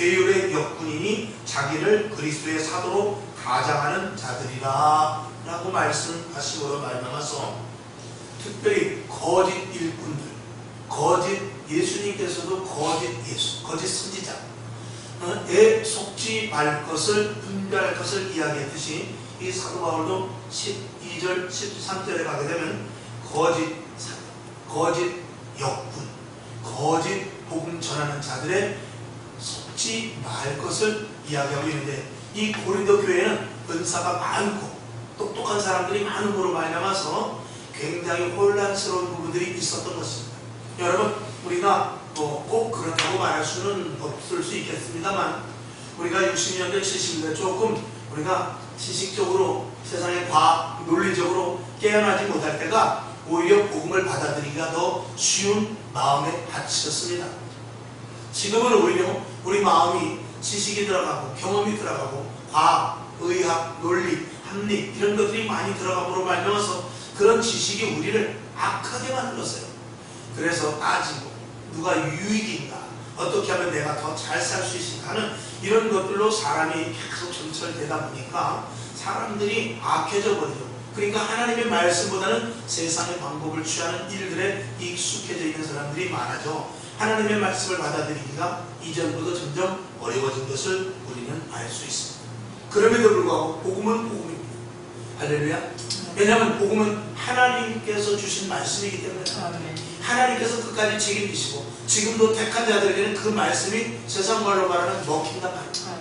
괴율의 역군이니 자기를 그리스도의 사도로 가장하는 자들이라 라고 말씀하심으로 말미암아서 특별히 거짓 일꾼들, 거짓 예수님께서도 거짓 예수, 거짓 선지자에 속지 말 것을 분별할 것을 이야기했듯이 이 사도 바울도 12절, 13절에 가게 되면 거짓 역군, 거짓 복음 전하는 자들의 속지 말 것을 이야기하고 있는데, 이 고린도 교회는 은사가 많고 똑똑한 사람들이 많음으로 말미암아서 굉장히 혼란스러운 부분들이 있었던 것입니다. 여러분, 우리가 꼭 그렇다고 말할 수는 없을 수 있겠습니다만, 우리가 60년대 70년대 조금 우리가 지식적으로 세상의 과학 논리적으로 깨어나지 못할 때가 오히려 복음을 받아들이기가 더 쉬운 마음의 밭이었습니다. 지금은 오히려 우리 마음이 지식이 들어가고 경험이 들어가고 과학, 의학, 논리, 합리 이런 것들이 많이 들어감으로 말미암아서 그런 지식이 우리를 악하게 만들었어요. 그래서 따지고 누가 유익인가, 어떻게 하면 내가 더 잘 살 수 있을까 하는 이런 것들로 사람이 계속 점철되다 보니까 사람들이 악해져 버리죠. 그러니까 하나님의 말씀보다는 세상의 방법을 취하는 일들에 익숙해져 있는 사람들이 많아져 하나님의 말씀을 받아들이기가 이전보다 점점 어려워진 것을 우리는 알 수 있습니다. 그럼에도 불구하고 복음은 복음입니다. 할렐루야. 왜냐하면 복음은 하나님께서 주신 말씀이기 때문에 하나님께서 끝까지 책임지시고 지금도 택한 자들에게는 그 말씀이 세상 말로 말하는 먹힌단 말입니다.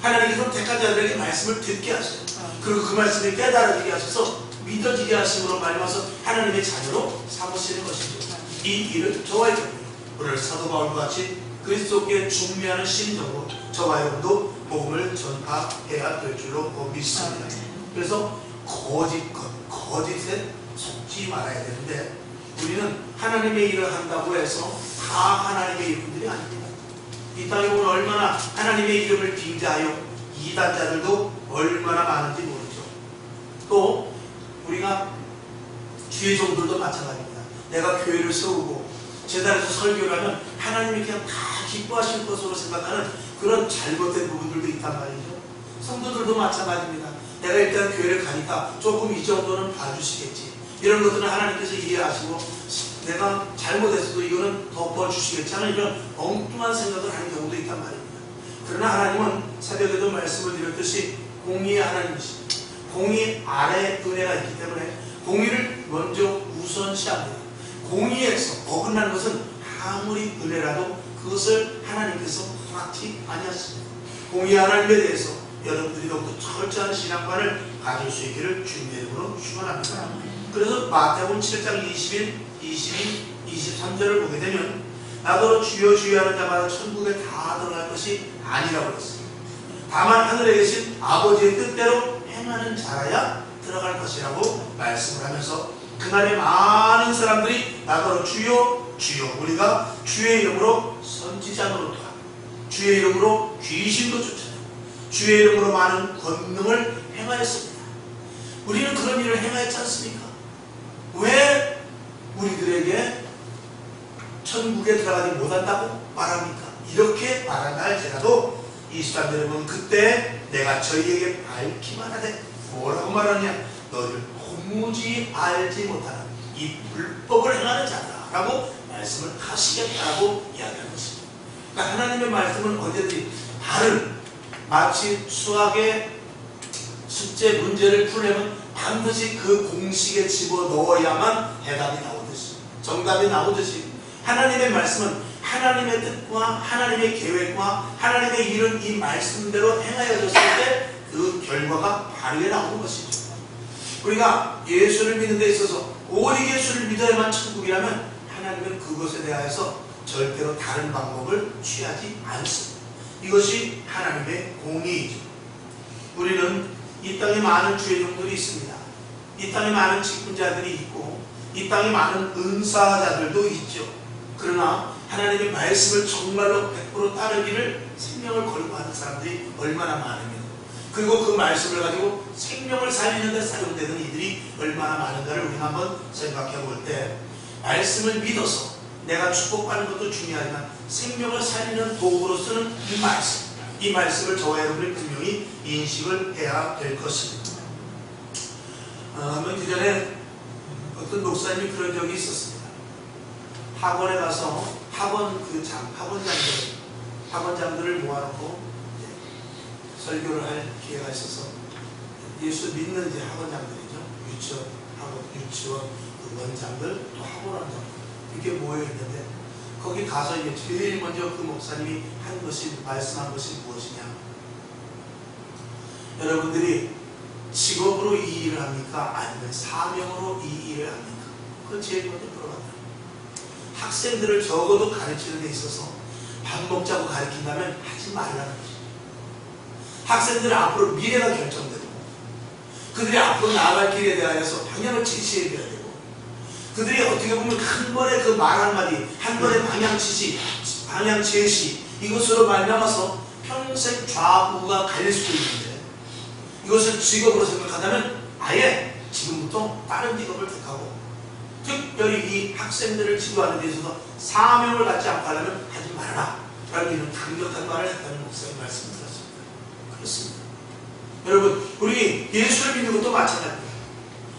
하나님께서 택한 자들에게 말씀을 듣게 하셔요. 그리고 그 말씀을 깨달아지게 하셔서 믿어지게 하심으로 말미암아서 하나님의 자녀로 삼으시는 것이죠. 이 일을 저와 여러분, 오늘 사도 바울과 같이 그리스도께 중매하는 심정으로 저와 여러분도 복음을 전파해야 될 줄로 믿습니다. 그래서 거짓에 속지 말아야 되는데, 우리는 하나님의 일을 한다고 해서 다 하나님의 일꾼들이 아닙니다. 이 땅에 보면 얼마나 하나님의 이름을 빙자하여 이단자들도 얼마나 많은지 모르죠. 또 우리가 주의 종들도 마찬가지입니다. 내가 교회를 세우고 제단에서 설교를 하면 하나님이 그냥 다 기뻐하실 것으로 생각하는 그런 잘못된 부분들도 있단 말이죠. 성도들도 마찬가지입니다. 내가 일단 교회를 가니까 조금 이 정도는 봐주시겠지, 이런 것들은 하나님께서 이해하시고 내가 잘못했어도 이거는 덮어주시겠지 하는 이런 엉뚱한 생각을 하는 경우도 있단 말입니다. 그러나 하나님은 새벽에도 말씀을 드렸듯이 공의의 하나님이십니다. 공의 아래 은혜가 있기 때문에 공의를 먼저 우선시합니다. 공의에서 어긋난 것은 아무리 은혜라도 그것을 하나님께서 허락지 아니하십니다. 공의의 하나님에 대해서 여러분들이 더욱더 철저한 신앙관을 가질 수 있기를 주님의 이름으로 축원합니다. 그래서 마태복음 7장 21, 22, 23절을 보게 되면 나더러 주여 주여 하는 자마다 천국에 다 들어갈 것이 아니라고 그랬습니다. 다만 하늘에 계신 아버지의 뜻대로 행하는 자라야 들어갈 것이라고 말씀을 하면서 그날에 많은 사람들이 나더러 주여 주여, 우리가 주의 이름으로 선지자 노릇도 하고 주의 이름으로 귀신도 쫓아내고 주의 이름으로 많은 권능을 행하였습니다. 우리는 그런 일을 행하였지 않습니까? 왜 우리들에게 천국에 들어가지 못한다고 말합니까? 이렇게 말한다 할지라도 23절에 보면 그때 내가 저희에게 밝히만 하되 뭐라고 말하냐, 너희를 도무지 알지 못하는 이 불법을 행하는 자다 라고 말씀을 하시겠다고 이야기하는 것입니다. 그러니까 하나님의 말씀은 언제든지 다른, 마치 수학의 숙제 문제를 풀려면 반드시 그 공식에 집어넣어야만 해답이 나오듯이, 정답이 나오듯이 하나님의 말씀은 하나님의 뜻과 하나님의 계획과 하나님의 일은 이 말씀대로 행하여졌을 때 그 결과가 바르게 나오는 것이죠. 우리가 예수를 믿는 데 있어서 오직 예수를 믿어야만 천국이라면 하나님은 그것에 대하여서 절대로 다른 방법을 취하지 않습니다. 이것이 하나님의 공의이죠. 우리는 이 땅에 많은 주의 종들이 있습니다. 이 땅에 많은 직분자들이 있고 이 땅에 많은 은사자들도 있죠. 그러나 하나님의 말씀을 정말로 100% 따르기를 생명을 걸고 하는 사람들이 얼마나 많으며, 그리고 그 말씀을 가지고 생명을 살리는 데 사용되는 이들이 얼마나 많은가를 우리가 한번 생각해 볼 때, 말씀을 믿어서 내가 축복받는 것도 중요하지만 생명을 살리는 도구로 쓰는 이 말씀을 저와 여러분이 분명히 인식을 해야 될 것입니다. 그 전에 어떤 목사님이 그런 적이 있었습니다. 학원에 가서 학원장들을 모아놓고 설교를 할 기회가 있어서 예수 믿는 이제 학원장들이죠. 유치원 그 원장들 또 학원 원장들 이렇게 모여 있는데 거기 가서 이제 제일 먼저 그 목사님이 말씀한 것이 무엇이냐? 여러분들이 직업으로 이 일을 합니까? 아니면 사명으로 이 일을 합니까? 그걸 제일 먼저 물어봤다. 학생들을 적어도 가르치는 데 있어서 밥 먹자고 가르친다면 하지 말라는 것이죠. 학생들은 앞으로 미래가 결정되고 그들이 앞으로 나아갈 길에 대하여서 방향을 제시해줘야 되고 그들이 어떻게 보면 한 번의 그 말 한마디, 한 번의 방향 제시 이것으로 말미암아서 평생 좌우가 갈릴 수도 있는데 이것을 직업으로 생각한다면 아예 지금부터 다른 직업을 택하고 특별히 이 학생들을 지도하는 데 있어서 사명을 갖지 않고 하려면 하지 말아라 라는 이런 강력한 말을 했다는 목사님 말씀을 들었습니다. 그렇습니다. 여러분 우리 예수를 믿는 것도 마찬가지입니다.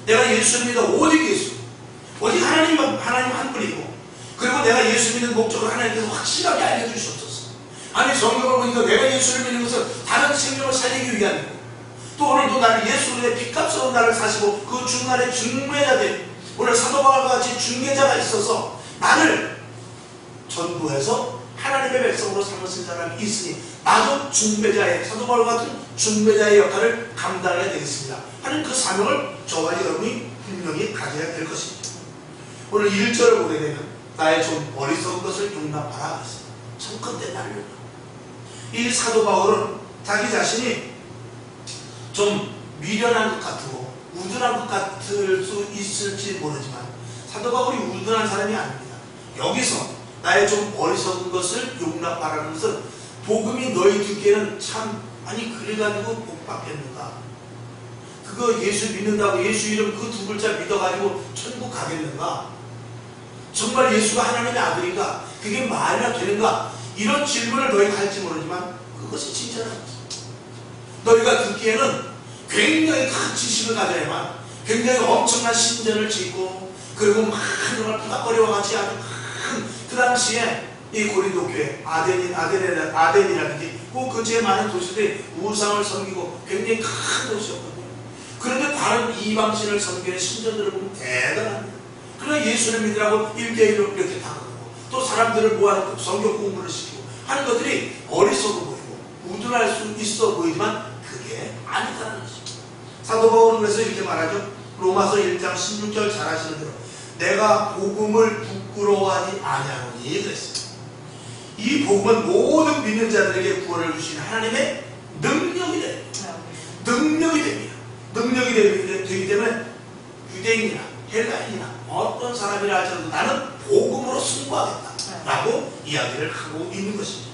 내가 예수를 믿어 오직 예수 오직 하나님 한 분이고 그리고 내가 예수 믿는 목적을 하나님께서 확실하게 알려주셨었어. 아니 성경을 보니까 내가 예수를 믿는 것은 다른 생명을 살리기 위함이고 또 오늘도 나를 예수로 내 핏값으로 나를 사시고 그 중간에 중매자 된 오늘 사도 바울과 같이 중매자가 있어서 나를 전도해서 하나님의 백성으로 삼으신 사람이 있으니 나도 사도 바울과 같은 중매자의 역할을 감당해야 되겠습니다 하는 그 사명을 저와 여러분이 분명히 가져야 될 것입니다. 오늘 1절을 보게 되면 나의 좀 어리석은 것을 용납하라 했습니다. 성컨대 나를 이 사도 바울은 자기 자신이 좀 미련한 것 같고 우둔한 것 같을 수 있을지 모르지만 사도 바울이 우둔한 사람이 아닙니다. 여기서 나의 좀 어리석은 것을 용납하라는 것은 복음이 너희 듣기에는 참 그래가지고 복 받겠는가? 그거 예수 믿는다고 예수 이름 그 두 글자 믿어가지고 천국 가겠는가? 정말 예수가 하나님의 아들인가? 그게 말이나 되는가? 이런 질문을 너희가 할지 모르지만 그것이 진짜라는 것입니다. 너희가 듣기에는 굉장히 큰 지식을 가져야만 굉장히 엄청난 신전을 짓고 그리고 정말 부닥거리와 같이 아주 그 당시에 이 고린도 교회 아덴이라든지 그 근처에 많은 도시들이 우상을 섬기고 굉장히 큰 도시였거든요. 그런데 다른 이방신을 섬기는 신전들을 보면 대단합니다. 그러나 예수를 믿으라고 1대1로 이렇게 다가가고 또 사람들을 모아놓고 성경 공부를 시키고 하는 것들이 어리석어 보이고 우둔할 수 있어 보이지만 그게 아니다라는 것입니다. 사도 바울은 그래서 이렇게 말하죠. 로마서 1장 16절 잘 아시는 대로 내가 복음을 부끄러워하지 아니하노니 그랬습니다. 이 복음은 모든 믿는 자들에게 구원을 주시는 하나님의 능력이 됩니다. 능력이 됩니다. 능력이 되기 때문에 유대인이나 헬라인이나 어떤 사람이라 할지라도 나는 복음으로 승부하겠다 라고 이야기를 하고 있는 것입니다.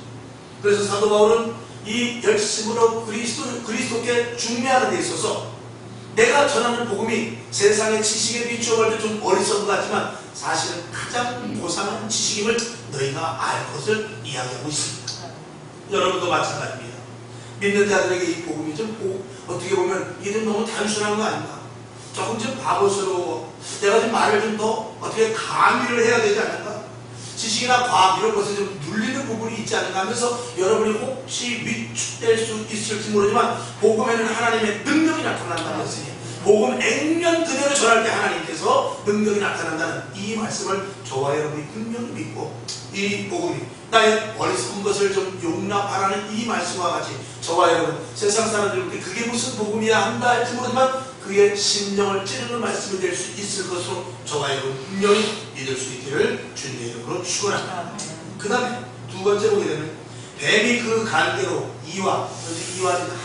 그래서 사도 바울은 이 열심으로 그리스도께 중매하는 데 있어서 내가 전하는 복음이 세상의 지식에 비추어 볼 때 좀 어리석은 것 같지만 사실은 가장 고상한 지식임을 너희가 알 것을 이야기하고 있습니다. 여러분도 마찬가지입니다. 믿는 자들에게 이 복음이 좀 어떻게 보면 이게 좀 너무 단순한 거 아닌가? 조금 좀 바보스러워. 내가 좀 말을 좀 더 어떻게 가미를 해야 되지 않을까? 지식이나 과학 이런 것에 좀 눌리는 부분이 있지 않을까 하면서 여러분이 혹시 위축될 수 있을지 모르지만 복음에는 하나님의 능력이 나타난다는 것이니 복음 액면 그대로 전할 때 하나님께서 능력이 나타난다는 이 말씀을 저와 여러분이 분명히 믿고 이 복음이 나의 어리석은 것을 좀 용납하라는 이 말씀과 같이 저와 여러분 세상 사람들께 그게 무슨 복음이야 한다 할지 모르지만 그의 심령을 찌르는 말씀이 될 수 있을 것으로 저와 여러분 분명히 믿을 수 있기를 주님의 이름으로 축원합니다. 그 다음에 두 번째 보게 되면 뱀이 그 간대로 이와는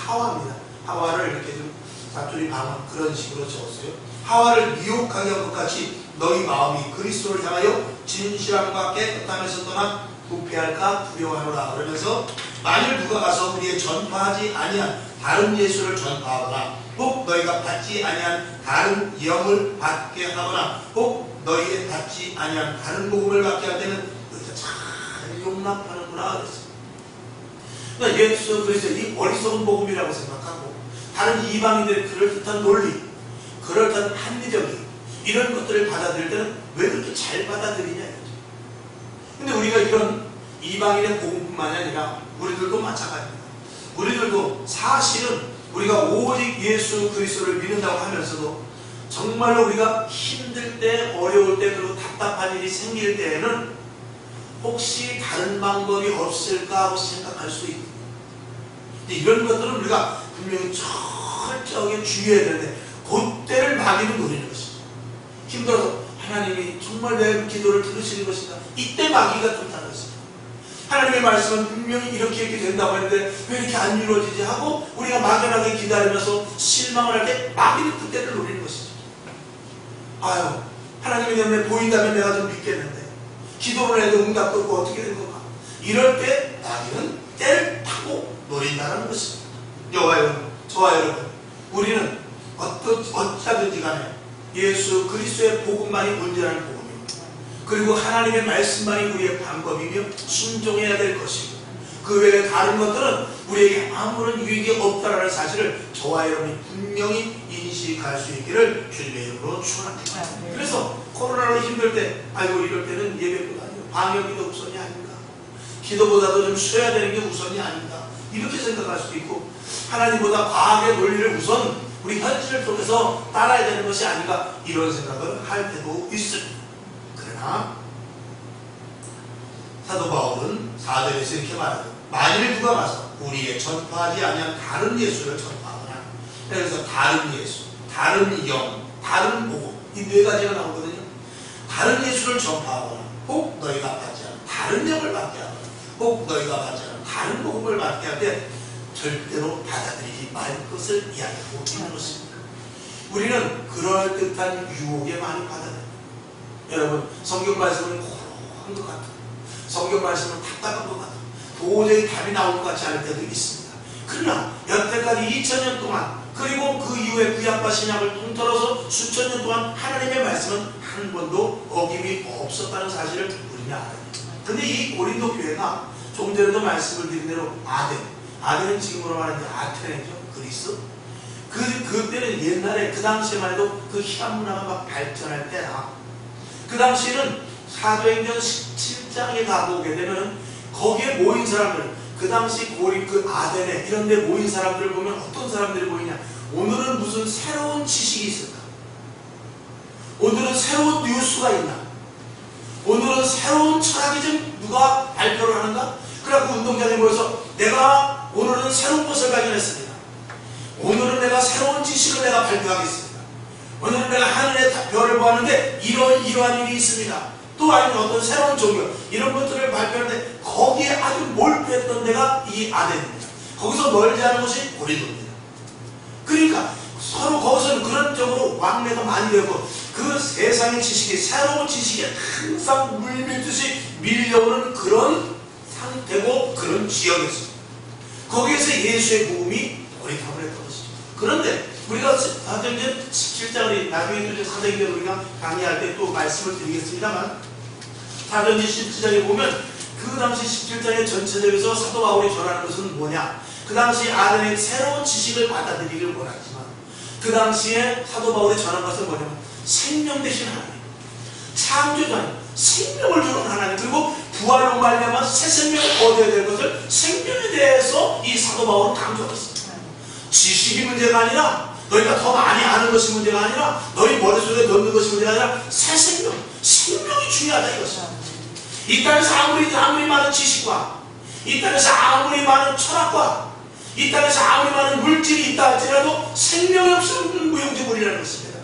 하와입니다. 하와를 이렇게 좀 사투리 방언 그런 식으로 적었어요. 하와를 미혹하게 한 것 같이 너희 마음이 그리스도를 향하여 진실함과 깨끗함에서 떠나 부패할까 두려워하노라. 그러면서 만일 누가 가서 우리의 전파하지 아니한 다른 예수를 전파하거나 혹 너희가 받지 아니한 다른 영을 받게 하거나 혹 너희의 받지 아니한 다른 복음을 받게 할 때는 너희가 잘 용납하는구나 그랬어요. 그러니까 예수 그리스도 이 어리석은 복음이라고 생각하고 다른 이방인들의 그럴듯한 논리, 그럴듯한 합리적인 이런 것들을 받아들일 때는 왜 그렇게 잘 받아들이냐 이거죠. 근데 우리가 이런 이방인의 복음뿐만이 아니라 우리들도 마찬가지입니다. 우리들도 사실은 우리가 오직 예수 그리스도를 믿는다고 하면서도 정말로 우리가 힘들 때, 어려울 때, 그리고 답답한 일이 생길 때에는 혹시 다른 방법이 없을까 하고 생각할 수 있습니다. 이런 것들은 우리가 분명히 철저하게 주의해야 되는데 그때를 마귀는 노리는 것입니다. 힘들어서 하나님이 정말 내 기도를 들으시는 것인가? 이때 마귀가 든다는 것입니다. 하나님의 말씀은 분명히 이렇게 된다고 했는데 왜 이렇게 안 이루어지지 하고 우리가 막연하게 기다리면서 실망을 할 때 마귀는 그때를 노리는 것이죠. 아유, 하나님이 내 눈에 보인다면 내가 좀 믿겠는데 기도를 해도 응답도 없고 어떻게 된 건가? 이럴 때 마귀는 때를 타고 노린다는 것입니다. 여와 여러분, 저와 여러분, 우리는 어쩌든지 간에 예수 그리스도의 복음만이 온전한 복음입니다. 그리고 하나님의 말씀만이 우리의 방법이며 순종해야 될 것이고 그 외에 다른 것들은 우리에게 아무런 유익이 없다는 사실을 저와 여러분이 분명히 인식할 수 있기를 주님의 이름으로 축원합니다. 그래서 코로나로 힘들 때 아이고 이럴 때는 예배보다는 방역이 더 우선이 아닌가, 기도보다도 좀 쉬어야 되는 게 우선이 아닌가 이렇게 생각할 수도 있고 하나님보다 과학의 논리를 우선 우리 현실을 통해서 따라야 되는 것이 아닌가 이런 생각을 할 때도 있습니다. 그러나 사도 바울은 4절에서 이렇게 말하죠. 만일 누가 가서 우리의 전파하지 아니한 다른 예수를 전파하거나, 그래서 다른 예수, 다른 영, 다른 복음 이 네 가지가 나오거든요. 다른 예수를 전파하거나 혹 너희가 받지 않은 다른 영을 받게 하거나 혹 너희가 받지 않은 다른 복음을 받게 할 때 절대로 받아들이지 말 것을 이야기하고 있는 것입니다. 우리는 그럴듯한 유혹에 많이 받아들여요. 여러분, 성경 말씀은 고루한 것 같아요. 성경 말씀은 답답한 것 같아요. 도저히 답이 나올 것 같지 않을 때도 있습니다. 그러나 여태까지 2000년 동안 그리고 그 이후에 구약과 신약을 통틀어서 수천 년 동안 하나님의 말씀은 한 번도 어김이 없었다는 사실을 우리는 알아요. 근데 이 고린도 교회가 조금 전에도 말씀을 드린 대로 아덴은 지금으로 말하는 아테네죠. 그리스. 그때는 옛날에 그 당시에만 해도 그 희한 문화가 막 발전할 때나 그 당시에는 사도행전 17장에 가보게 되면 거기에 모인 사람들, 그 당시 고린 그 아덴에 이런 데 모인 사람들을 보면 어떤 사람들이 모이냐, 오늘은 무슨 새로운 지식이 있을까? 오늘은 새로운 뉴스가 있나? 오늘은 새로운 철학이 좀 누가 발표를 하는가? 그래갖고 운동장에 모여서 내가 오늘은 새로운 것을 발견했습니다. 오늘은 내가 새로운 지식을 내가 발표하겠습니다. 오늘은 내가 하늘의 별을 보았는데 이러한 일이 있습니다. 또 아니면 어떤 새로운 종교 이런 것들을 발표하는데 거기에 아주 몰두했던 데가 이 아덴입니다. 거기서 멀지 않은 것이 고린도입니다. 그러니까 서로 거기서는 그런 쪽으로 왕래가 많이 되고 그 세상의 지식이 새로운 지식이 항상 물밀듯이 밀려오는 그런 상태고 그런 지역이었습니다. 거기에서 예수의 복음이 고리타분을 했던 것이죠. 그런데 우리가 사도행전 17장을 나중에 또 사도행전 우리가 강의할 때 또 말씀을 드리겠습니다만 사도행전 17장에 보면 그 당시 17장의 전체적에서 사도 바울이 전하는 것은 뭐냐? 그 당시 아덴의 새로운 지식을 받아들이기를 원하지만 그 당시에 사도 바울이 전한 것은 뭐냐면 생명 되신 하나님, 창조자님, 생명을 주는 하나님, 그리고 부활로 말미암아 새 생명을 얻어야 될 것을 생명에 대해서 이 사도 바울은 강조하고 있습니다. 지식이 문제가 아니라 너희가 더 많이 아는 것이 문제가 아니라 너희 머릿속에 넣는 것이 문제가 아니라 새 생명이 중요하다 이것이야. 이 땅에서 아무리 많은 지식과 이 땅에서 아무리 많은 철학과 이 땅에서 아무리 많은 물질이 있다 할지라도 생명이 없으면 무용지물이라는 것입니다.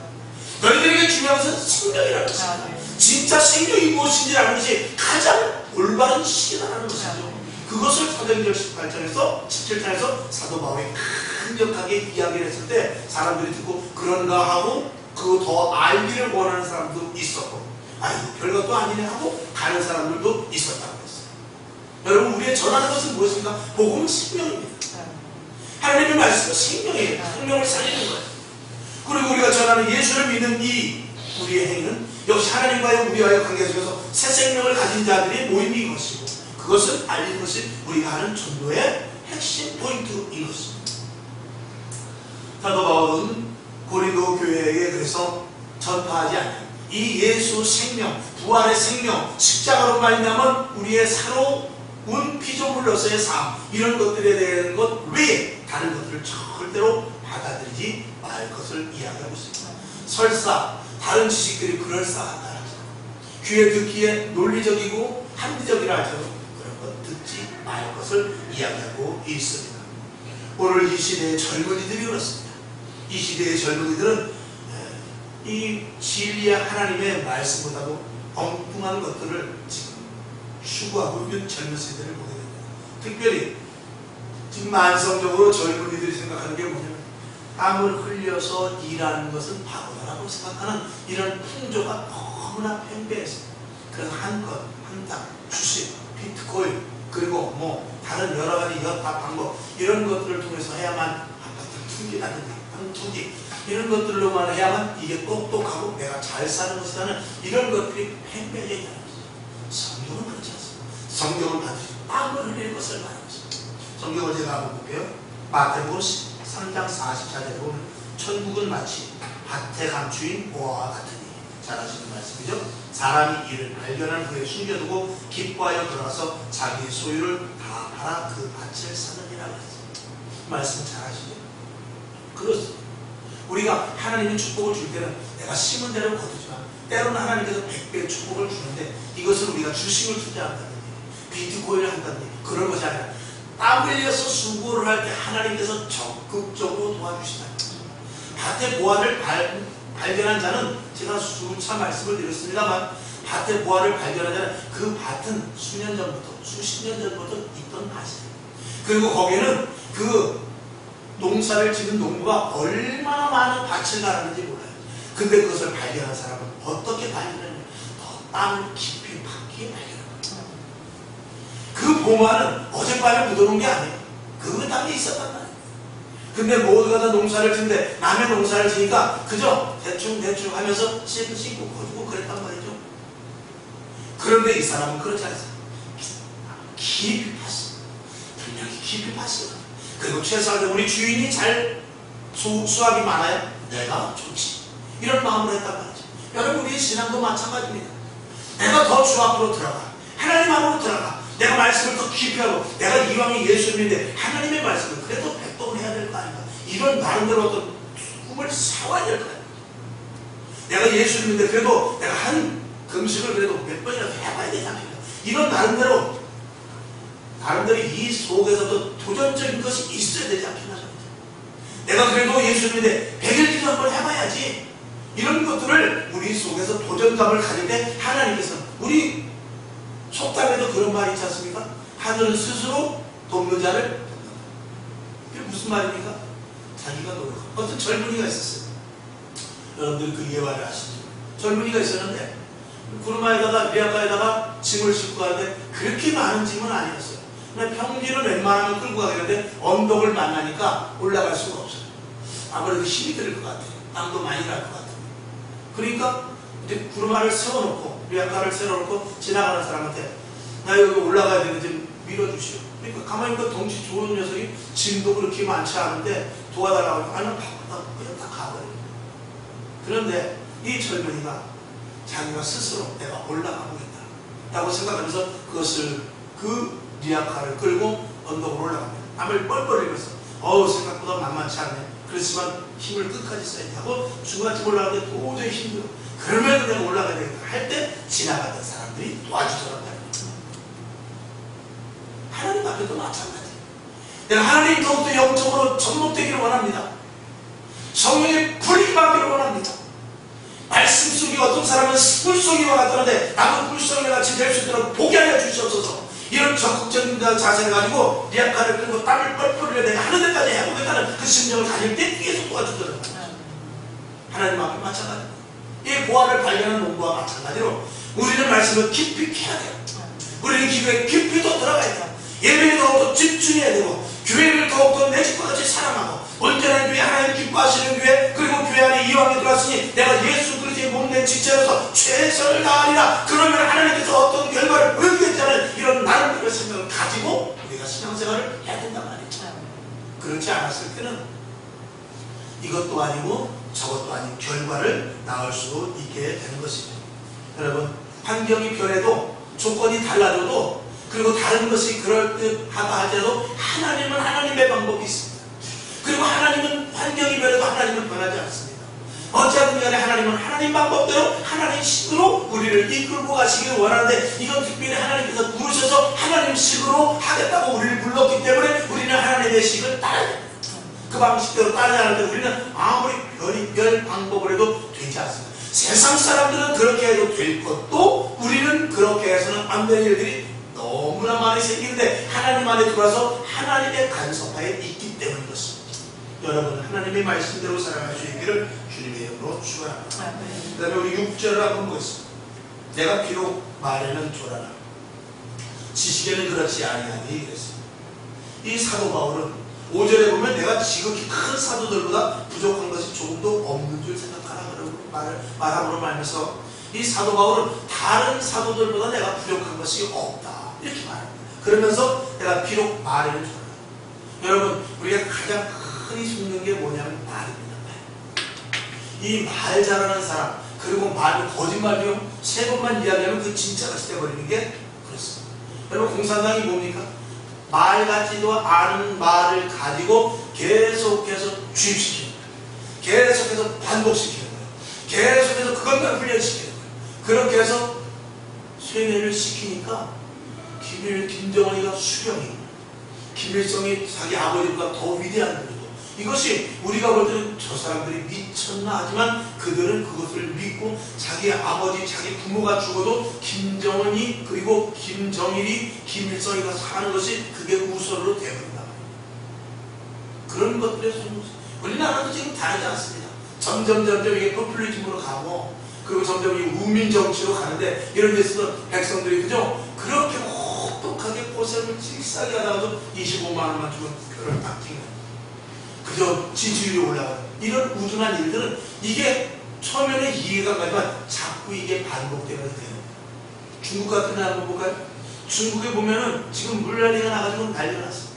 너희들에게 중요한 것은 생명이라는 것입니다. 진짜 생명이 무엇인지 아는 것이 가장 올바른 시기다라는 것이죠. 그것을 사도행전 18장에서 17장에서 사도 바울이 강력하게 이야기를 했을 때 사람들이 듣고 그런가 하고 그거 더 알기를 원하는 사람도 있었고 아이고 별것도 아니네 하고 가는 사람들도 있었다고 했어요. 여러분 우리의 전하는 것은 무엇입니까? 복음은 생명입니다. 하나님의 말씀은 생명이에요. 생명을 살리는 거예요. 그리고 우리가 전하는 예수를 믿는 이 우리의 행위는 역시 하나님과의 우리와의 관계 속에서 새 생명을 가진 자들의 모임인 것이고 그 그것을 알리는 것이 우리가 하는 전도의 핵심 포인트인 것입니다. 사도 바울은 고린도 교회에게 그래서 전파하지 않아요. 이 예수 생명, 부활의 생명, 십자가로 말미암은 우리의 새로운 피조물로서의 삶, 이런 것들에 대한 것 외에 다른 것들을 절대로 받아들이지 말 것을 이야기하고 있습니다. 설사 다른 지식들이 그럴싸하다, 귀에 듣기에 논리적이고 합리적이라 할지라도 그런 것 듣지 말 것을 이야기하고 있습니다. 오늘 이 시대의 젊은이들이 그렇습니다. 이 시대의 젊은이들은 이 진리의 하나님의 말씀보다도 엉뚱한 것들을 지금 추구하고 있는 젊은 세대를 보게 됩니다. 특별히 지금 만성적으로 젊은이들이 생각하는 게 뭐냐면 땀을 흘려서 일하는 것은 바보다라고 생각하는 이런 풍조가 너무나 팽배해서 그래서 한껏, 한땅, 주식, 비트코인, 그리고 뭐 다른 여러 가지 연합 방법 이런 것들을 통해서 해야만 아파트 투기라든가 땅 투기 이런 것들로만 해야만 이게 똑똑하고 내가 잘 사는 것이라는 이런 것들이 팽배해 있다는 것이죠. 성경은 그렇지 않습니다. 성경은 반드시 땀을 흘릴 것을 말하는 것입니다. 성경을 제가 한번 볼게요. 마태복음 3장 44절에 보면 천국은 마치 밭에 감추인 보화와 같으니, 잘 아시는 말씀이죠. 사람이 이를 발견한 후에 숨겨두고 기뻐하여 들어가서 자기의 소유를 다 팔아 그 밭을 사느니라 그랬습니다. 말씀 잘 아시죠? 그렇습니다. 우리가 하나님의 축복을 줄 때는 내가 심은 대로 거두지만 때로는 하나님께서 100배의 축복을 주는데 이것을 우리가 주식을 투자한다든지 비트코인을 한다든지 그런 것이 아니라 땀 흘려서 수고를 할 때 하나님께서 적극적으로 도와주신다. 밭의 보화를 발견한 자는, 제가 수차 말씀을 드렸습니다만, 밭의 보화를 발견한 자는 그 밭은 수년 전부터, 수십 년 전부터 있던 밭이에요. 그리고 거기에는 그 농사를 짓는 농부가 얼마나 많은 밭을 갈았는지 몰라요. 근데 그것을 발견한 사람은 어떻게 발견했냐? 더 땀을 깊이 박기에 발견한 거예요. 그 보화는 어젯밤에 묻어놓은 게 아니에요. 그 땅에 있었단 말이에요. 근데 모두가 다 농사를 짓는데 남의 농사를 지니까 그저 대충 하면서 씻고 거두고 그랬단 말이죠. 그런데 이 사람은 그렇지 않습니다. 깊이 팠습니다. 분명히 깊이 팠습니다. 그리고 최소한 우리 주인이 잘 수확이 많아요? 내가 좋지. 이런 마음으로 했단 말이죠. 여러분, 우리의 신앙도 마찬가지입니다. 내가 더 주 앞으로 들어가. 하나님 앞으로 들어가. 내가 말씀을 더 깊이 하고, 내가 이왕이 예수님인데 하나님의 말씀을 그래도 백동을 해야 될 거 아닌가. 이런 나름대로 어떤 꿈을 세워야 될 거 아닌가. 내가 예수님인데 그래도 내가 한 금식을 그래도 몇 번이라도 해봐야 되지 않겠나. 이런 나름대로 이 속에서도 도전적인 것이 있어야 되지 않겠나. 내가 그래도 예수님인데 100일 기도 한번 해봐야지. 이런 것들을 우리 속에서 도전감을 가질 때 하나님께서는, 우리 속담에도 그런 말이 있지 않습니까? 하늘은 스스로 돕는 자를 돕는다. 이게 무슨 말입니까? 자기가 노력하고. 어떤 젊은이가 있었어요. 여러분들 그 예화를 아시죠? 젊은이가 있었는데 구르마에다가 리아카에다가 짐을 싣고 가는데 그렇게 많은 짐은 아니었어요. 평균은 웬만하면 끌고 가겠는데 언덕을 만나니까 올라갈 수가 없어요. 아무래도 힘이 들 것 같아요. 땀도 많이 날 것 같아요. 그러니까 이제 구르마를 세워놓고, 리아카를 세워놓고 지나가는 사람한테 나 여기 올라가야 되는데 좀 밀어주시오. 그러니까 가만히 보니까 덩치 좋은 녀석이 짐도 그렇게 많지 않은데 도와달라고 하니까 아니, 바쁘다. 그냥 다 가버려요. 그런데 이 젊은이가 자기가 스스로 내가 올라가 보겠다 라고 생각하면서 그것을, 그 리아카를 끌고 언덕으로 올라갑니다. 땀을 뻘뻘 흘리면서 생각보다 만만치 않네. 그렇지만 힘을 끝까지 써야 하고 중간쯤 올라가는데 도저히 힘들어. 그러면 내가 올라가야 되겠다 할 때 지나가던 사람들이 도와주더라고요. 하나님 앞에도 마찬가지. 내가 하나님 더욱더 영적으로 접목되기를 원합니다. 성령의 불이 임하기를 원합니다. 말씀 속에 어떤 사람은 물속이와 같다는데 나도 물속에 같이 될 수 있도록 보게 하여 주시옵소서. 이런 적극적인 자세를 가지고 리아카를 끌고 땀을 뻘뻘 흘려 내가 하는 데까지 해보겠다는 그 심정을 가질 때 계속 도와주더라고요. 하나님 앞에 마찬가지입니다. 이 보화를 발견한 농부와 마찬가지로 우리는 말씀을 깊이 캐야 돼요. 우리는 기도에 깊이 더 들어가야 돼요. 예배에 더욱더 집중해야 되고, 교회를 더욱더 내 집과 같이 사랑하고, 온전한 교회, 하나님 기뻐하시는 교회, 그리고 교회 안에 이왕에 들어왔으니 내가 예수 그리스도의 몸된 지체로서 최선을 다하리라. 그러면 하나님께서 어떤 결과를 보여주겠다는 이런 나름대로 하나님의 생각을 가지고 우리가 신앙생활을 해야 된단 말이죠. 그렇지 않았을 때는 이것도 아니고 저것도 아닌 결과를 낳을 수 있게 되는 것이죠. 여러분, 환경이 변해도 조건이 달라져도 그리고 다른 것이 그럴듯하다 할지라도 하나님은 하나님의 방법이 있습니다. 그리고 하나님은 환경이 변해도 하나님은 변하지 않습니다. 어찌하든 간에 하나님은 하나님 방법대로 하나님 식으로 우리를 이끌고 가시기를 원하는데, 이건 특별히 하나님께서 부르셔서 하나님 식으로 하겠다고 우리를 불렀기 때문에 우리는 하나님의 식을 따라야 됩니다. 그 방식대로 따르지 않을 때 우리는 아무리 별의별 방법을 해도 되지 않습니다. 세상 사람들은 그렇게 해도 될 것도 우리는 그렇게 해서는 안 되는 일들이 너무나 많이 생기는데, 하나님 안에 들어와서 하나님의 간섭하에 있기 때문인 것입니다. 여러분, 하나님의 말씀대로 살아갈 수 있기를 주님의 이름으로 축원합니다. 그 다음에 우리 6절을 한번 보겠습니다. 내가 비록 말에는 조라나 지식에는 그렇지 아니하니 그랬습니다. 이 사도 바울은 5절에 보면 내가 지극히 큰 사도들보다 부족한 것이 조금도 없는 줄 생각하라 그러고 말함으로 말하면서, 이 사도 바울은 다른 사도들보다 내가 부족한 것이 없다 이렇게 말합니다. 그러면서 내가 비록 말에는 조라나. 여러분, 우리가 가장 흔히 속는 게 뭐냐면 말입니다. 이 말 잘하는 사람, 그리고 말 거짓말도 세 번만 이야기하면 그 진짜같이 돼버리는 게 그렇습니다. 여러분, 공산당이 뭡니까? 말 같지도 않은 말을 가지고 계속해서 주입시키는 거예요. 계속해서 반복시키는 거예요. 계속해서 그것만 훈련시키는 거예요. 그렇게 해서 쇠뇌를 시키니까 김정은이가 수령이, 김일성이 자기 아버지보다 더 위대한 분이고, 이것이 우리가 볼 때는 저 사람들이 미쳤나 하지만 그들은 그것을 믿고 자기 아버지, 자기 부모가 죽어도 김정은이 그리고 김정일이 김일성이가 사는 것이 그게 우선으로 되어버린다. 그런 것들에 속는 것이 우리나라도 지금 다르지 않습니다. 점점 이게 포퓰리즘으로 가고, 그리고 점점 이 우민 정치로 가는데, 이런 데서 백성들이 그죠? 그렇게 혹독하게 고생을 칠싸게 하다가도 25만 원만 주면 표를 딱 찍는, 그저 지지율이 올라가는 이런 우둔한 일들은 이게 처음에는 이해가 가지만 자꾸 이게 반복되게 되는 거예요. 중국 같은 나라 한번 볼까요? 중국에 보면은 지금 물난리가 나가지고 난리가 났습니다.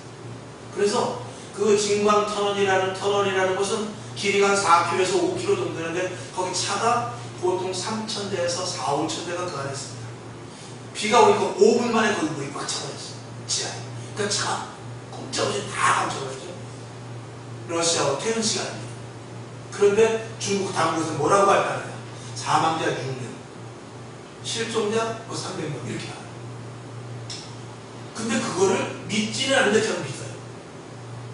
그래서 그 진광 터널이라는 것은 길이가 한 4km에서 5km 정도 되는데, 거기 차가 보통 3,000대에서 4,000~5,000대가 그 안에 있습니다. 비가 오니까 5분 만에 거기 물이 꽉 차버렸어요. 지하에. 그러니까 차가 꼼짝없이 다 감춰버렸죠. 러시아와 퇴근 시간입니다. 그런데 중국 당국에서 뭐라고 발표합니다. 사망자 6명, 실종자 300명 이렇게 하요. 근데 그거를 믿지는 않는데 저는 믿어요.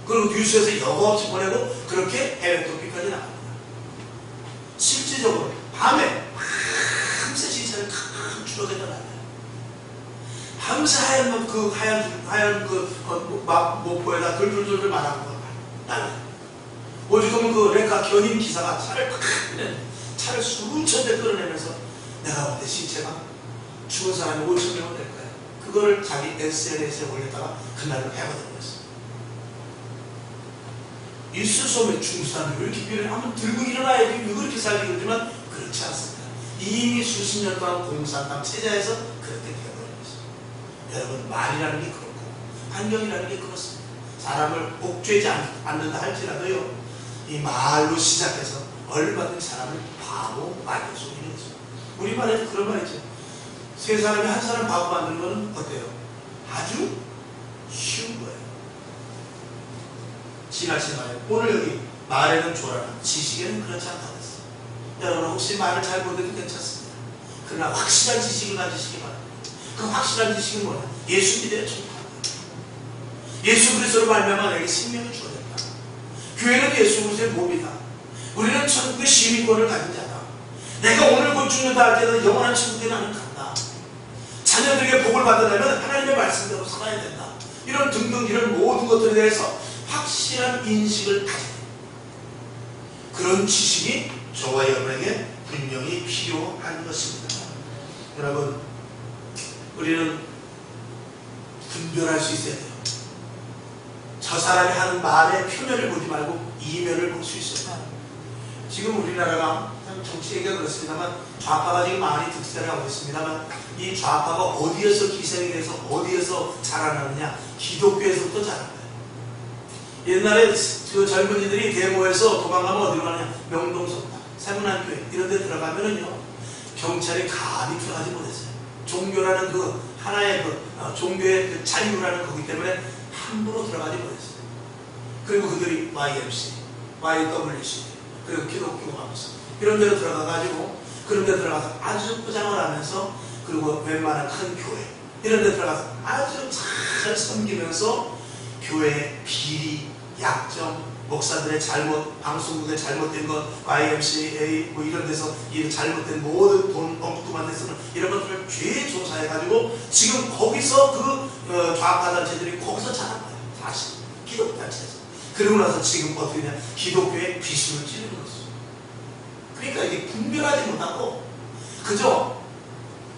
그리고 뉴스에서 여과없이 보내고 그렇게 해외 토픽까지 나갑니다. 실질적으로 밤에 밤새 시차를 큰 추락에다 놔요. 밤새 하얀 모포에다 돌돌돌 말하고 나는 오죽하면 그 렌카 견인 기사가 차를 수천 대 끌어내면서 내가 볼 때 시체가 죽은 사람이 5,000명은 될 거야. 그거를 자기 SNS에 올렸다가 그날로 해버렸어요. 있을 수 없는 중국 사람이 왜 이렇게 비를 한번 들고 일어나야지 왜 그렇게 살기 그러지만 그렇지 않습니다. 이미 수십 년 동안 공산당 체제에서 그렇게 되어버린 것입니다. 여러분, 말이라는 게 그렇고 환경이라는 게 그렇습니다. 사람을 옥죄지 않는다 할지라도요, 이 말로 시작해서 얼마든지 사람을 바보 만들 수 있는 것입니다. 우리말에도 그런 말 있죠. 세 사람이 한 사람 바보 만드는 거는 어때요? 아주 쉬운 거예요. 지나친 말에 오늘 여기 말에는 조라나 지식에는 그렇지 않다고 했어요. 여러분, 혹시 말을 잘 못해도 괜찮습니다. 그러나 확실한 지식을 가지시기 바랍니다. 그 확실한 지식은 뭐냐? 예수 믿어야 천국합니다. 예수 그리스도로 말미암아 내게 생명을 주어야 된다. 교회는 예수 그리스도의 몸이다. 우리는 천국의 시민권을 가진 자다. 내가 오늘 곧 죽는다 할 때는 영원한 천국에 나는 간다. 자녀들에게 복을 받으려면 하나님의 말씀대로 살아야 된다. 이런 등등 이런 모든 것들에 대해서 확실한 인식을 가져야 됩니다. 그런 지식이 저와 여러분에게 분명히 필요한 것입니다. 여러분, 우리는 분별할 수 있어야 돼요. 저 사람이 하는 말의 표면을 보지 말고 이면을 볼 수 있어요. 지금 우리나라가 참 정치 얘기가 그렇습니다만 좌파가 지금 많이 득세를 하고 있습니다만 이 좌파가 어디에서 기생이 돼서 어디에서 자라나느냐? 기독교에서부터 자라는 거예요. 옛날에 그 젊은이들이 데모에서 도망가면 어디로 가느냐? 명동성당, 세문안교회 이런 데 들어가면은요 경찰이 감히 들어가지 못했어요. 종교라는 그 하나의 종교의 그 자유라는 거기 때문에 함부로 들어가지 못했어요. 그리고 그들이 YMC, YWC 그리고 기독교 하면서 이런 데로 들어가가지고 그런 데 들어가서 아주 포장을 하면서 그리고 웬만한 큰 교회 이런 데 들어가서 아주 잘 섬기면서 교회의 비리, 약점, 목사들의 잘못, 방송국의 잘못된 것, YMCA 뭐 이런 데서 이 잘못된 모든 돈 엉뚱한 데 쓰는 이런 것들을 죄 조사해가지고 지금 거기서 그 좌파 단체들이 거기서 자란 거예요. 다시 기독교 단체에서. 그러고 나서 지금 어떻게 되냐? 기독교의 귀신을 찌르는 거죠. 그러니까 이게 분별하지 못하고 그저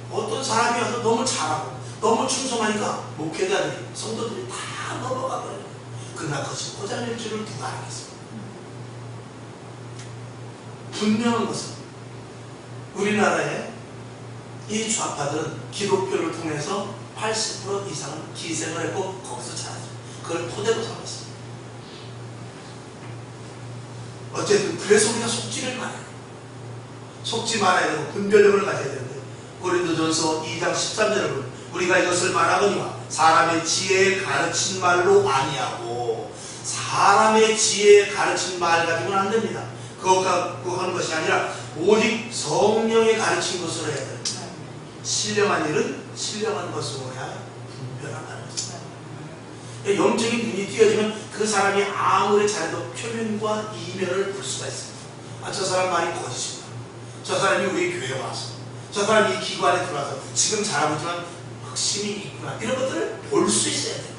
어떤 사람이 와서 너무 잘하고 너무 충성하니까 목회자들이 성도들이 다 넘어가 버려요. 그러나 그것이 고장일 줄을 누가 알겠습니까? 분명한 것은 우리나라의 이 좌파들은 기독교를 통해서 80% 이상은 기생을 했고 거기서 자랐어요. 그걸 토대로 삼았어요. 어쨌든 그래서 우리가 속지를 말아야 돼요. 속지 말아야 되고 분별력을 가져야 되는데 고린도전서 2장 13절을 우리가 이것을 말하거니와 사람의 지혜에 가르친 말로 아니하고 사람의 지혜에 가르친 말 가지고는 안 됩니다. 그것 갖고 하는 것이 아니라 오직 성령의 가르친 것으로 해야 됩니다. 신령한 일은 신령한 것으로 해야 분별한다는 것입니다. 영적인 눈이 띄어지면 그 사람이 아무리 잘해도 표면과 이면을 볼 수가 있습니다. 아, 저 사람 말이 거짓입니다. 저 사람이 우리 교회에 와서 저 사람이 이 기관에 들어와서 지금 잘하고 있지만 확신이 있구나 이런 것들을 볼 수 있어야 돼요.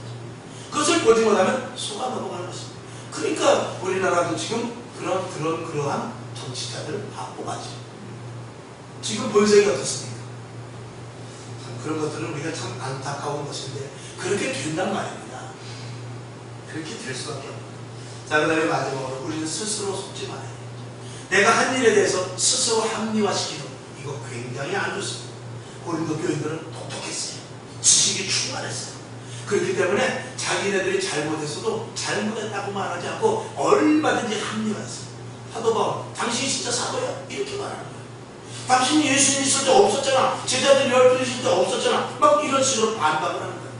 그것을 보지 못하면 속아 넘어가는 것입니다. 그러니까 우리나라도 지금 그러한 정치자들을 다 뽑아지. 지금 본색이 어떻습니까? 참 그런 것들은 우리가 참 안타까운 것인데 그렇게 된단 말입니다. 그렇게 될 수밖에 없습니다. 자, 그 다음에 마지막으로 우리는 스스로 속지 말아야 돼요. 내가 한 일에 대해서 스스로 합리화시키는 이거 굉장히 안 좋습니다. 고린도 교인들은 똑똑했어요. 지식이 충만했어요. 그렇기 때문에 자기네들이 잘못했어도 잘못했다고 말하지 않고 얼마든지 합리화했어요. 사도 바울, 당신이 진짜 사도야? 이렇게 말하는 거예요. 당신이 예수님 있을 때 없었잖아. 제자들 12 있을 때 없었잖아. 막 이런 식으로 반박을 하는 거예요.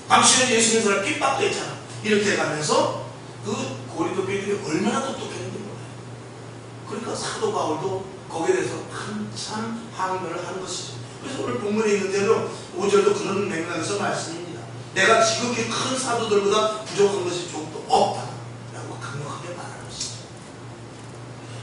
당신은 예수님 사람 핍박도 했잖아. 이렇게 가면서 그 고린도 교인들이 얼마나 똑똑했는지 몰라요. 그러니까 사도 바울도 거기에 대해서 한참 항변을 하는 것이죠. 그래서 오늘 본문에 있는 대로 5절도 그런 맥락에서 말씀입니다. 내가 지극히 큰 사도들보다 부족한 것이 조금도 없다 라고 강력하게 말하는 것이죠.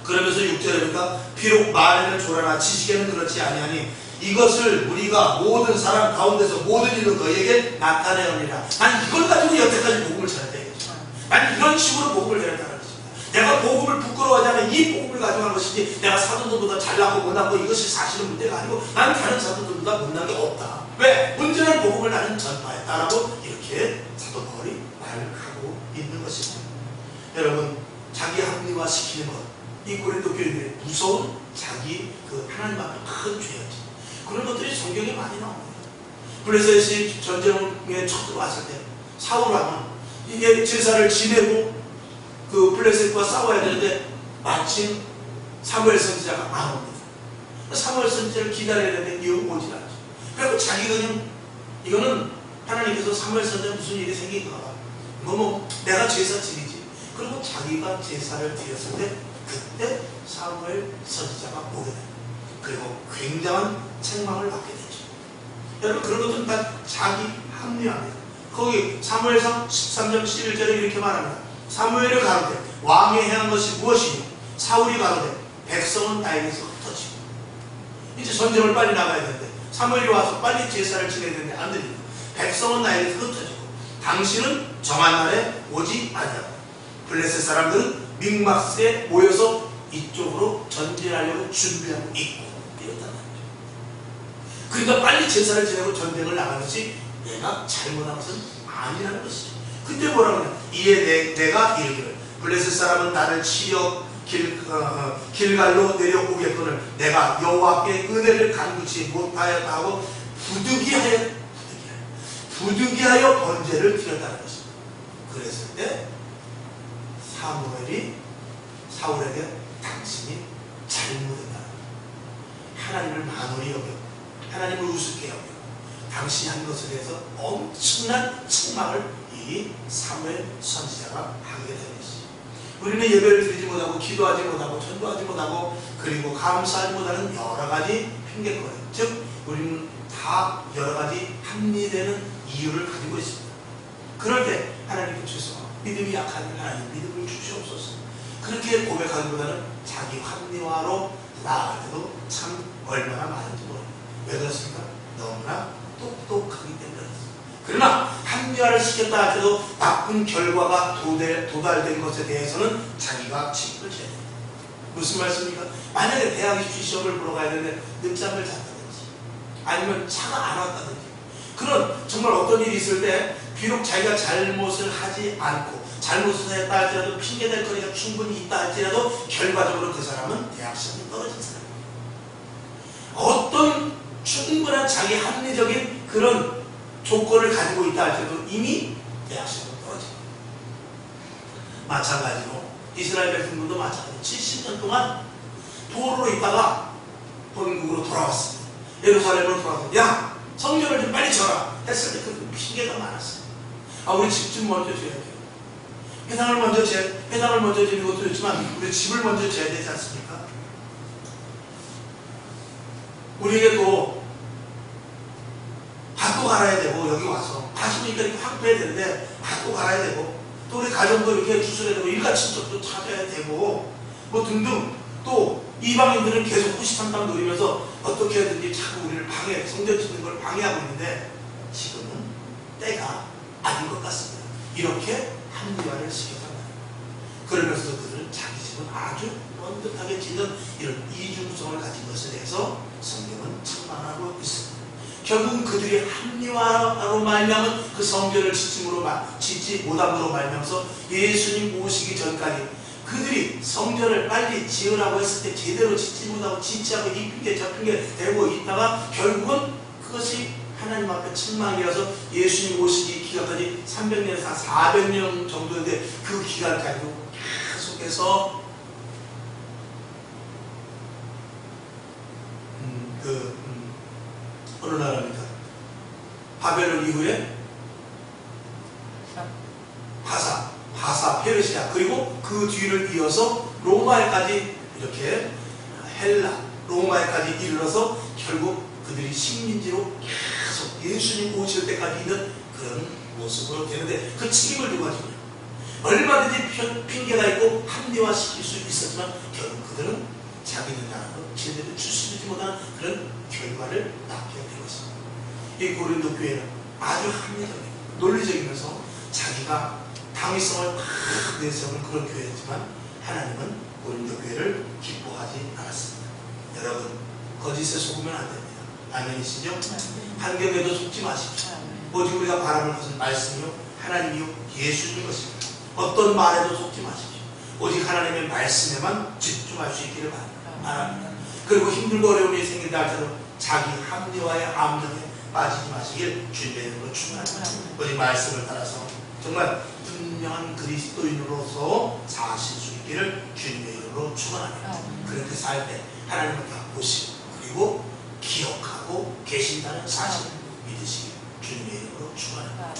그러면서 6절에 보니까 비록 말에는 조라나 지식에는 그렇지 아니하니 이것을 우리가 모든 사람 가운데서 모든 일로 너에게 나타내오리라. 난 이걸 가지고 여태까지 복음을 전했다 이거죠. 난 이런 식으로 복음을 전했다는 것입니다. 내가 복음을 부끄러워하지 않아 이 복음을 가지고 한 것이지 내가 사도들보다 잘나고 못나고 이것이 사실은 문제가 아니고 난 다른 사도들보다 못난 게 없다. 왜? 문제는 복음을 나는 전파했다라고 이렇게 사도 바울이 말을 하고 있는 것입니다. 여러분, 자기 합리화시키는 것, 이 고린도 교인들의 무서운 자기 그 하나님 앞에 큰 죄였지. 그런 것들이 성경에 많이 나옵니다. 블레셋이 전쟁에 첫 들어왔을 때 사울왕은 이게 제사를 지내고 그 블레셋과 싸워야 되는데 마침 사무엘 선지자가 안 옵니다. 사무엘 선지자를 기다려야 되는데 이거 오질 않죠. 그리고 자기가 그냥 이거는 하나님께서 사무엘 선지자 무슨 일이 생긴가 봐. 내가 제사 지내지. 그리고 자기가 제사를 드렸을 때 그때 사무엘 선지자가 오게 됩니다. 그리고 굉장한 책망을 받게 되죠. 여러분, 그런 것들은 다 자기 합리화입니다. 거기 사무엘상 13장 11절에 이렇게 말합니다. 사무엘을 가로되 왕이 행한 것이 무엇이냐? 사울이 가로되 백성은 나에게서 흩어지고. 이제 전쟁을 빨리 나가야 되는데 사무엘이 와서 빨리 제사를 지내야 되는데 안 됩니다. 백성은 나에게서 흩어지고 당신은 정한 날에 오지 아니하고. 블레셋 사람들은 믹마스에 모여서 이쪽으로 전진하려고 준비하고 있고 이렇단 말이죠. 그러니까 빨리 제사를 지내고 전쟁을 나가는 것이 내가 잘못한 것은 아니라는 것이죠. 근데 뭐라고 하냐? 이에 내가 이르기를 블레셋 사람은 나를 치려 길갈로 내려오겠거늘 내가 여호와께 은혜를 간구치 못하였다 하고 부득이하여 번제를 드렸다는 것입니다. 그랬을 때 사무엘이 사울에게 당신이 잘못했다, 하나님을 만원히 여겨 하나님을 우습게 여겨 당신이 한 것에 대해서 엄청난 책망을 이 사무엘 선지자가 하게 되는 것이죠. 우리는 예배를 드리지 못하고 기도하지 못하고 전도하지 못하고 그리고 감사하지 못하는 여러 가지 핑계거리, 즉 우리는 다 여러 가지 합리되는 이유를 가지고 있습니다. 그럴 때 하나님께서 믿음이 약한 하나님 믿음을 주시옵소서, 그렇게 고백하기보다는 자기 합리화로 나아갈 때도 참 얼마나 많은지 모릅니다. 왜 그렇습니까? 너무나 똑똑하기 때문에 그렇습니다. 그러나 합리화를 시켰다 해도 나쁜 결과가 도달된 것에 대해서는 자기가 책임을 져야 됩니다. 무슨 말씀입니까? 만약에 대학 입시 시험을 보러 가야 되는데 늦잠을 잤다든지 아니면 차가 안 왔다든지 그런 정말 어떤 일이 있을 때 비록 자기가 잘못을 하지 않고 잘못을 했다 할지라도 핑계댈 거리가 충분히 있다 할지라도 결과적으로 그 사람은 대학 시험에 떨어진 사람입니다. 어떤 충분한 자기 합리적인 그런 조건을 가지고 있다 할지라도 이미 대학 시험에 떨어집니다. 마찬가지로 이스라엘 백성들도 마찬가지로 70년 동안 도로로 있다가 본국으로 돌아왔습니다. 예루살렘으로 돌아왔습니다. 야! 성전을 좀 빨리 져라 했을 때 그 핑계가 많았어요. 우리 집 좀 먼저 줘야 돼요. 회당을 먼저 지는 것도 있지만 우리 집을 먼저 져야 되지 않습니까? 우리에게 또 밭도 갈아야 되고 여기 와서 밭이니까 이렇게 확보해야 되는데 밭도 갈아야 되고 또 우리 가정도 이렇게 추스려야 되고 일가친척도 찾아야 되고 뭐 등등 또 이방인들은 계속 호시탐탐 노리면서 어떻게 해야든지 자꾸 우리를 성전 짓는 걸 방해하고 있는데 지금은 때가 아닌 것 같습니다. 이렇게 합리화를 시켰단 말이에요. 그러면서 그들은 자기 집은 아주 번듯하게 짓는 이런 이중성을 가진 것에 대해서 성경은 책망하고 있습니다. 결국은 그들이 합리화로 말미암은 그 성전을 짓지 못함으로 말미암아서 예수님 오시기 전까지 그들이 성전을 빨리 지으라고 했을 때 제대로 짓지 못하고 짓지하고 이 핑계 저 핑계 대고 있다가 결국은 그것이 하나님 앞에 책망이어서 예수님 오시기 기간까지 300년에서 400년 정도인데 그 기간까지도 계속해서 어느 나라입니까? 바벨론 이후에 바사, 페르시아 그리고 그 뒤를 이어서 로마에까지 이렇게 헬라, 로마에까지 이르러서 결국 그들이 식민지로 계속 예수님 오실 때까지 있는 그런 모습으로 되는데 그 책임을 누가 지냐? 얼마든지 핑계가 있고 합리화시킬 수 있었지만 결국 그들은 자기들 나라로 제대로 추스르지 못하는 그런 결과를 낳게 된 것입니다. 이 고린도 교회는 아주 합리적이고 논리적이면서 자기가 당위성을 팍 내세우는 그런 교회였지만 하나님은 고린도 교회를 기뻐하지 않았습니다. 여러분 거짓에 속으면 안 됩니다. 아멘이시죠? 환경에도 속지 마십시오. 오직 우리가 바라는 것은 말씀이요 하나님이요 예수님 것입니다. 어떤 말에도 속지 마십시오. 오직 하나님의 말씀에만 집중할 수 있기를 바랍니다. 그리고 힘들고 어려움이 생긴다 할지라도 자기 합리화의 암정에 빠지지 마시길 주님의 이름으로 축원합니다. 오직 말씀을 따라서 정말 분명한 그리스도인으로서 사실 수 있기를 주님의 이름으로 축원합니다. 그렇게 살 때 하나님을 보시고 그리고 기억하고 계신다는 사실을 믿으시길 주님의 이름으로 축원합니다.